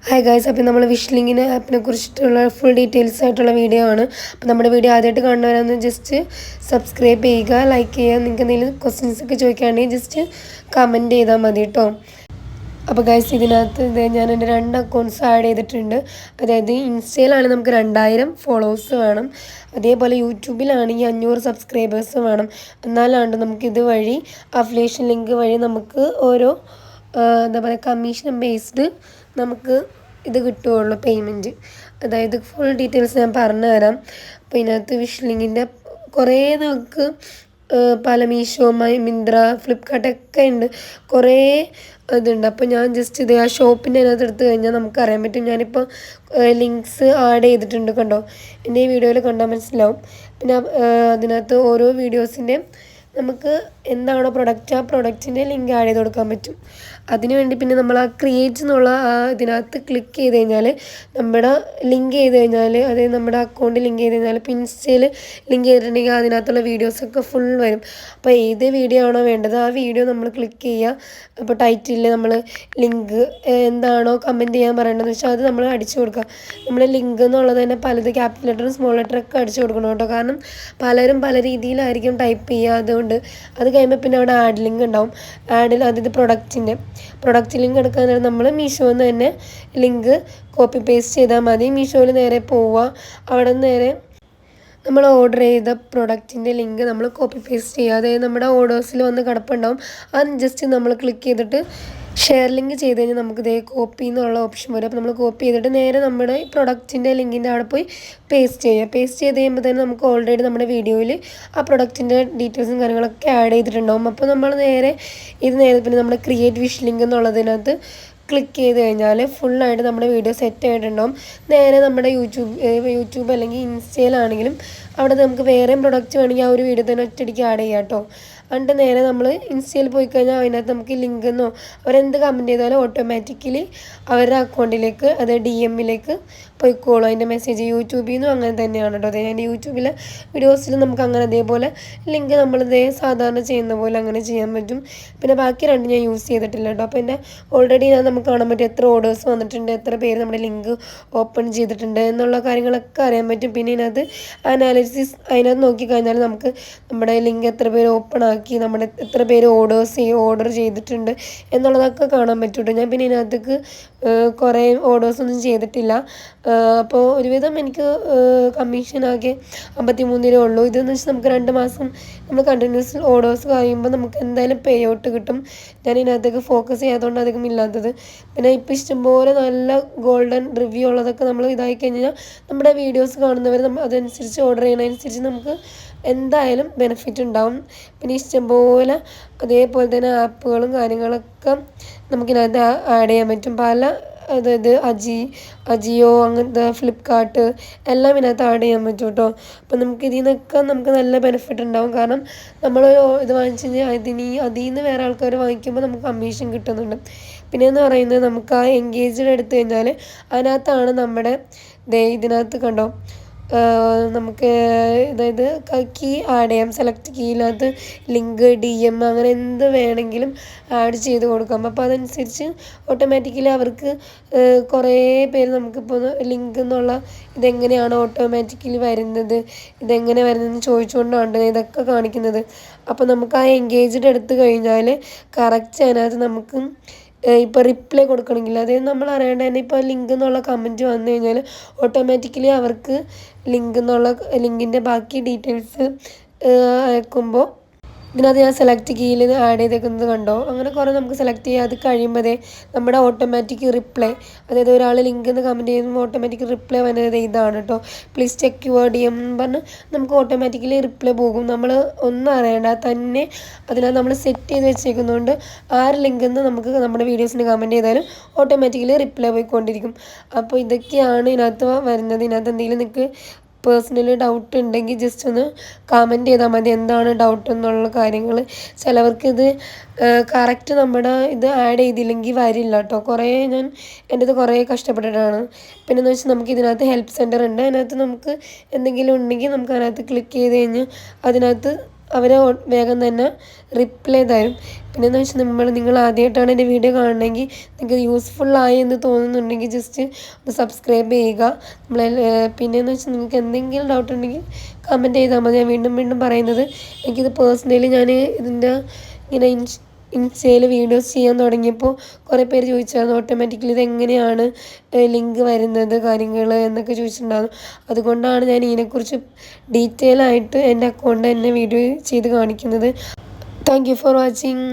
Hi guys, അപ്പോൾ നമ്മൾ wish ലിങ്കിൻ്റെ ആപ്പിനെ കുറിച്ചിട്ടുള്ള ഫുൾ ഡീറ്റെയിൽസ് ആയിട്ടുള്ള വീഡിയോ ആണ്. അപ്പോൾ നമ്മുടെ വീഡിയോ ആദ്യമായിട്ട് കാണുന്നവരൊന്ന് ജസ്റ്റ് സബ്സ്ക്രൈബ് ചെയ്യുക, ലൈക്ക് ചെയ്യുക. നിങ്ങൾക്ക് എന്തെങ്കിലും ക്വസ്റ്റ്യൻസ് ഒക്കെ ചോദിക്കുകയാണെങ്കിൽ ജസ്റ്റ് കമൻറ്റ് ചെയ്താൽ മതി കേട്ടോ. അപ്പോൾ ഗൈസ്, ഇതിനകത്ത് ഞാൻ എൻ്റെ 2 അക്കൗണ്ട്സ് ആഡ് ചെയ്തിട്ടുണ്ട്. അതായത് ഇൻസ്റ്റയിലാണ് നമുക്ക് 2000 ഫോളോവേഴ്സ് വേണം, അതേപോലെ യൂട്യൂബിലാണെങ്കിൽ 500 സബ്സ്ക്രൈബേഴ്സ് വേണം. എന്നാലാണ്ട് നമുക്കിത് വഴി അഫിലിയേഷൻ ലിങ്ക് വഴി നമുക്ക് ഓരോ എന്താ പറയുക കമ്മീഷൻ ബേസ്ഡ് നമുക്ക് ഇത് കിട്ടുകയുള്ളൂ പേയ്മെൻറ്റ്. അതായത് ഫുൾ ഡീറ്റെയിൽസ് ഞാൻ പറഞ്ഞു തരാം. അപ്പോൾ ഇതിനകത്ത് വിഷ് ലിങ്കിൻ്റെ കുറേ നമുക്ക് പല മീഷോ, മിന്ത്ര, ഫ്ലിപ്കാർട്ടൊക്കെ ഉണ്ട്, കുറേ ഇതുണ്ട്. അപ്പോൾ ഞാൻ ജസ്റ്റ് ഇത് ആ ഷോപ്പിൻ്റെ അതിനകത്ത് എടുത്ത് കഴിഞ്ഞാൽ നമുക്കറിയാൻ പറ്റും. ഞാനിപ്പോൾ ലിങ്ക്സ് ആഡ് ചെയ്തിട്ടുണ്ട്, കണ്ടോ, എൻ്റെ ഈ വീഡിയോയിൽ കണ്ടാൽ മനസ്സിലാവും. പിന്നെ അതിനകത്ത് ഓരോ വീഡിയോസിൻ്റെയും നമുക്ക് എന്താണോ പ്രൊഡക്റ്റ്, ആ പ്രൊഡക്റ്റിൻ്റെ ലിങ്ക് ആഡ് ചെയ്ത് കൊടുക്കാൻ പറ്റും. അതിനുവേണ്ടി പിന്നെ നമ്മൾ ആ ക്രിയേറ്റ് എന്നുള്ള ഇതിനകത്ത് ക്ലിക്ക് ചെയ്ത് കഴിഞ്ഞാൽ നമ്മുടെ ലിങ്ക് ചെയ്ത് കഴിഞ്ഞാൽ, അതായത് നമ്മുടെ അക്കൗണ്ട് ലിങ്ക് ചെയ്ത് കഴിഞ്ഞാൽ, ഇപ്പോൾ ഇൻസ്റ്റയിൽ ലിങ്ക് ചെയ്തിട്ടുണ്ടെങ്കിൽ അതിനകത്തുള്ള വീഡിയോസൊക്കെ ഫുൾ വരും. അപ്പോൾ ഏത് വീഡിയോ ആണോ വേണ്ടത് ആ വീഡിയോ നമ്മൾ ക്ലിക്ക് ചെയ്യുക. അപ്പോൾ ടൈറ്റിലിൽ നമ്മൾ ലിങ്ക് എന്താണോ കമൻറ്റ് ചെയ്യാൻ പറയേണ്ടതെന്ന് വെച്ചാൽ അത് നമ്മൾ അടിച്ചു കൊടുക്കുക. നമ്മുടെ ലിങ്ക് എന്നുള്ളത് തന്നെ പലത് ക്യാപിറ്റൽ ലെറ്ററും സ്മോൾ ലെറ്ററൊക്കെ അടിച്ചു കൊടുക്കണം കേട്ടോ. കാരണം പലരും പല രീതിയിലായിരിക്കും ടൈപ്പ് ചെയ്യുക. അതുകൊണ്ട് അത് കഴിയുമ്പോൾ പിന്നെ അവിടെ ആഡ് ലിങ്ക് ഉണ്ടാവും. അതായത് പ്രൊഡക്റ്റ് ലിങ്ക് എടുക്കാൻ നേരം നമ്മൾ മീഷോയിൽ നിന്ന് തന്നെ ലിങ്ക് കോപ്പി പേസ്റ്റ് ചെയ്താൽ മതി. മീഷോയിൽ നേരെ പോവുക, അവിടെ നിന്ന് നേരെ നമ്മൾ ഓർഡർ ചെയ്ത പ്രൊഡക്റ്റിൻ്റെ ലിങ്ക് നമ്മൾ കോപ്പി പേസ്റ്റ് ചെയ്യുക. അതായത് നമ്മുടെ ഓർഡേഴ്സിൽ വന്ന് കിടപ്പുണ്ടാവും, അത് ജസ്റ്റ് നമ്മൾ ക്ലിക്ക് ചെയ്തിട്ട് ഷെയർ ലിങ്ക് ചെയ്ത് കഴിഞ്ഞാൽ നമുക്ക് ഇതേ കോപ്പി എന്നുള്ള ഓപ്ഷൻ വരും. അപ്പോൾ നമ്മൾ കോപ്പി ചെയ്തിട്ട് നേരെ നമ്മുടെ ഈ പ്രൊഡക്റ്റിൻ്റെ ലിങ്കിൻ്റെ അവിടെ പോയി പേസ്റ്റ് ചെയ്യുക. പേസ്റ്റ് ചെയ്ത് കഴിയുമ്പോൾ തന്നെ നമുക്ക് ഓൾറെഡി നമ്മുടെ വീഡിയോയിൽ ആ പ്രൊഡക്റ്റിൻ്റെ ഡീറ്റെയിൽസും കാര്യങ്ങളൊക്കെ ആഡ് ചെയ്തിട്ടുണ്ടാവും. അപ്പോൾ നമ്മൾ നേരെ പിന്നെ നമ്മുടെ ക്രിയേറ്റ് വിഷ് ലിങ്ക് എന്നുള്ളതിനകത്ത് ക്ലിക്ക് ചെയ്ത് കഴിഞ്ഞാൽ ഫുള്ളായിട്ട് നമ്മുടെ വീഡിയോ സെറ്റ് ആയിട്ടുണ്ടാവും. നേരെ നമ്മുടെ യൂട്യൂബ് അല്ലെങ്കിൽ ഇൻസ്റ്റയിലാണെങ്കിലും അവിടെ നമുക്ക് വേറെയും പ്രൊഡക്റ്റ് വേണമെങ്കിൽ ആ ഒരു വീഡിയോ തന്നെ ഒറ്റയടിക്ക് ആഡ് ചെയ്യാം കേട്ടോ. എന്നിട്ട് നേരെ നമ്മൾ ഇൻസ്റ്റയിൽ പോയി കഴിഞ്ഞാൽ അതിനകത്ത് നമുക്ക് ലിങ്കെന്നോ അവരെന്ത് കമൻറ്റ് ചെയ്താലും ഓട്ടോമാറ്റിക്കലി അവരുടെ അക്കൗണ്ടിലേക്ക്, അത് DM-ലേക്ക് പോയിക്കോളും അതിൻ്റെ മെസ്സേജ്. യൂട്യൂബിൽ നിന്നും അങ്ങനെ തന്നെയാണ് കേട്ടോ. അതായത് എൻ്റെ യൂട്യൂബിലെ വീഡിയോസിൽ നമുക്ക് അങ്ങനെ അതേപോലെ ലിങ്ക് നമ്മളിതേ സാധാരണ ചെയ്യുന്ന പോലെ അങ്ങനെ ചെയ്യാൻ പറ്റും. പിന്നെ ബാക്കി 2 ഞാൻ യൂസ് ചെയ്തിട്ടില്ല കേട്ടോ. അപ്പോൾ എൻ്റെ ഓൾറെഡി നമുക്ക് കാണാൻ പറ്റും എത്ര ഓർഡേഴ്സ് വന്നിട്ടുണ്ട്, എത്ര പേര് നമ്മുടെ ലിങ്ക് ഓപ്പൺ ചെയ്തിട്ടുണ്ട് എന്നുള്ള കാര്യങ്ങളൊക്കെ അറിയാൻ പറ്റും. പിന്നെ ഇതിനകത്ത് അനാലിസിസ് അതിനകത്ത് നോക്കിക്കഴിഞ്ഞാൽ നമുക്ക് നമ്മുടെ ലിങ്ക് എത്ര പേര് ഓപ്പൺ ആക്കി, നമ്മുടെ എത്ര പേര് ഓർഡർ ചെയ്തിട്ടുണ്ട് എന്നുള്ളതൊക്കെ കാണാൻ പറ്റും. ഞാൻ പിന്നെ ഇതിനകത്തേക്ക് കുറേ ഓർഡേഴ്സൊന്നും ചെയ്തിട്ടില്ല. അപ്പോൾ ഒരുവിധം എനിക്ക് കമ്മീഷനാകെ 53 രൂപ ഉള്ളൂ. ഇതെന്ന് വെച്ചാൽ നമുക്ക് 2 മാസം നമ്മൾ കണ്ടിന്യൂസ് ഓർഡേഴ്സ് കഴിയുമ്പോൾ നമുക്ക് എന്തായാലും പേ ഔട്ട് കിട്ടും. ഞാൻ ഇതിനകത്തേക്ക് ഫോക്കസ് ചെയ്യാത്തതുകൊണ്ട് അധികം ഇല്ലാത്തത്. പിന്നെ ഇപ്പോൾ ഇഷ്ടംപോലെ നല്ല ഗോൾഡൻ റിവ്യൂ ഉള്ളതൊക്കെ നമ്മൾ ഇതായി കഴിഞ്ഞാൽ നമ്മുടെ വീഡിയോസ് കാണുന്നവർ അതനുസരിച്ച് ഓർഡർ ചെയ്യുന്നതനുസരിച്ച് നമുക്ക് എന്തായാലും ബെനിഫിറ്റ് ഉണ്ടാവും. പിന്നെ ഇഷ്ടംപോലെ അതേപോലെ തന്നെ ആപ്പുകളും കാര്യങ്ങളൊക്കെ നമുക്കിതിനകത്ത് ആഡ് ചെയ്യാൻ പറ്റും. അതായത് അജിയോ അങ്ങനത്തെ ഫ്ലിപ്കാർട്ട് എല്ലാം ഇതിനകത്ത് ആഡ് ചെയ്യാൻ പറ്റും കേട്ടോ. അപ്പോൾ നമുക്ക് ഇതിൽ നിന്നൊക്കെ നമുക്ക് നല്ല ബെനിഫിറ്റ് ഉണ്ടാവും. കാരണം നമ്മൾ ഇത് വാങ്ങിച്ച് കഴിഞ്ഞാൽ അതിൽ നിന്ന് വേറെ ആൾക്കാർ വാങ്ങിക്കുമ്പോൾ നമുക്ക് കമ്മീഷൻ കിട്ടുന്നുണ്ട്. പിന്നെയെന്ന് പറയുന്നത് നമുക്ക് ആ എൻഗേജ്ഡ് എടുത്തു കഴിഞ്ഞാൽ അതിനകത്താണ് നമ്മുടെ ഇതിനകത്ത് കണ്ടോ നമുക്ക് അതായത് കീ ആഡ് ചെയ്യാം. സെലക്ട് കീയിനകത്ത് ലിങ്ക്, DM അങ്ങനെ എന്ത് വേണമെങ്കിലും ആഡ് ചെയ്ത് കൊടുക്കാം. അപ്പോൾ അതനുസരിച്ച് ഓട്ടോമാറ്റിക്കലി അവർക്ക് കുറേ പേര് നമുക്കിപ്പോൾ ലിങ്ക് എന്നുള്ള ഇതെങ്ങനെയാണ് ഓട്ടോമാറ്റിക്കലി വരുന്നത്, ഇതെങ്ങനെ വരുന്നതെന്ന് ചോദിച്ചുകൊണ്ടാണ് ഇതൊക്കെ കാണിക്കുന്നത്. അപ്പോൾ നമുക്ക് ആ എൻഗേജ്ഡ് എടുത്തു കഴിഞ്ഞാൽ കറക്റ്റ് അതിനകത്ത് നമുക്ക് ഇപ്പോൾ റിപ്ലൈ കൊടുക്കണമെങ്കിൽ, അതായത് നമ്മൾ അറിയേണ്ട തന്നെ ഇപ്പോൾ ലിങ്ക് എന്നുള്ള കമൻറ്റ് വന്നു കഴിഞ്ഞാൽ ഓട്ടോമാറ്റിക്കലി അവർക്ക് ലിങ്കിൻ്റെ ബാക്കി ഡീറ്റെയിൽസ് അയക്കുമ്പോൾ ഇതിനകത്ത് ഞാൻ സെലക്ട് കീയിൽ ആഡ് ചെയ്തേക്കുന്നത് കണ്ടോ. അങ്ങനെ കുറേ നമുക്ക് സെലക്ട് ചെയ്യാം. അത് കഴിയുമ്പോഴേ നമ്മുടെ ഓട്ടോമാറ്റിക് റിപ്ലൈ, അതായത് ഒരാൾ ലിങ്ക് എന്ന് കമൻറ്റ് ചെയ്യുമ്പോൾ ഓട്ടോമാറ്റിക് റിപ്ലൈ വന്നത് ഇതാണ് കേട്ടോ. പ്ലീസ് ചെക്ക് യുവർ DM പറഞ്ഞ് നമുക്ക് ഓട്ടോമാറ്റിക്കലി റിപ്ലൈ പോകും. നമ്മൾ ഒന്നും അറിയേണ്ട തന്നെ അതിനകത്ത് നമ്മൾ സെറ്റ് ചെയ്ത് വെച്ചേക്കുന്നതുകൊണ്ട് ആര് ലിങ്ക് എന്ന് നമുക്ക് നമ്മുടെ വീഡിയോസിന് കമൻറ്റ് ചെയ്താലും ഓട്ടോമാറ്റിക്കലി റിപ്ലൈ പോയിക്കൊണ്ടിരിക്കും. അപ്പോൾ ഇതൊക്കെയാണ് ഇതിനകത്ത് വരുന്നത്. ഇതിനകത്ത് എന്തെങ്കിലും നിങ്ങൾക്ക് പേഴ്സണലി ഡൗട്ട് ഉണ്ടെങ്കിൽ ജസ്റ്റ് ഒന്ന് കമൻറ്റ് ചെയ്താൽ മതി, എന്താണ് ഡൗട്ട് എന്നുള്ള കാര്യങ്ങൾ. ചിലവർക്ക് ഇത് കറക്റ്റ് നമ്മുടെ ഇത് ആഡ് ചെയ്തില്ലെങ്കിൽ വരില്ല കേട്ടോ. എൻ്റെ ഇത് കുറേ കഷ്ടപ്പെട്ടിട്ടാണ്. പിന്നെയെന്ന് വെച്ചാൽ നമുക്ക് ഇതിനകത്ത് ഹെൽപ്പ് സെൻറ്റർ ഉണ്ട്. അതിനകത്ത് നമുക്ക് എന്തെങ്കിലും ഉണ്ടെങ്കിൽ നമുക്ക് അതിനകത്ത് ക്ലിക്ക് ചെയ്ത് കഴിഞ്ഞ് അതിനകത്ത് അവരെ വേഗം തന്നെ റിപ്ലൈ തരും. പിന്നെയെന്ന് വെച്ചാൽ നിങ്ങൾ ആദ്യമായിട്ടാണ് എൻ്റെ വീഡിയോ കാണണമെങ്കിൽ നിങ്ങൾക്ക് യൂസ്ഫുള്ളായി എന്ന് തോന്നുന്നുണ്ടെങ്കിൽ ജസ്റ്റ് ഒന്ന് സബ്സ്ക്രൈബ് ചെയ്യുക. പിന്നെയെന്ന് വെച്ചാൽ നിങ്ങൾക്ക് എന്തെങ്കിലും ഡൗട്ട് ഉണ്ടെങ്കിൽ കമൻറ്റ് ചെയ്താൽ മതി. ഞാൻ വീണ്ടും വീണ്ടും പറയുന്നത്, എനിക്കിത് പേഴ്സണലി ഞാൻ ഇതിൻ്റെ ഇങ്ങനെ ഇൻസ്റ്റയിൽ വീഡിയോസ് ചെയ്യാൻ തുടങ്ങിയപ്പോൾ കുറേ പേര് ചോദിച്ചായിരുന്നു ഓട്ടോമാറ്റിക്കലി ഇതെങ്ങനെയാണ് ലിങ്ക് വരുന്നത് കാര്യങ്ങൾ എന്നൊക്കെ ചോദിച്ചിട്ടുണ്ടായിരുന്നു. അതുകൊണ്ടാണ് ഞാൻ ഇതിനെക്കുറിച്ച് ഡീറ്റെയിൽ ആയിട്ട് എൻ്റെ അക്കൗണ്ട് തന്നെ വീഡിയോ ചെയ്ത് കാണിക്കുന്നത്. Thank you for watching.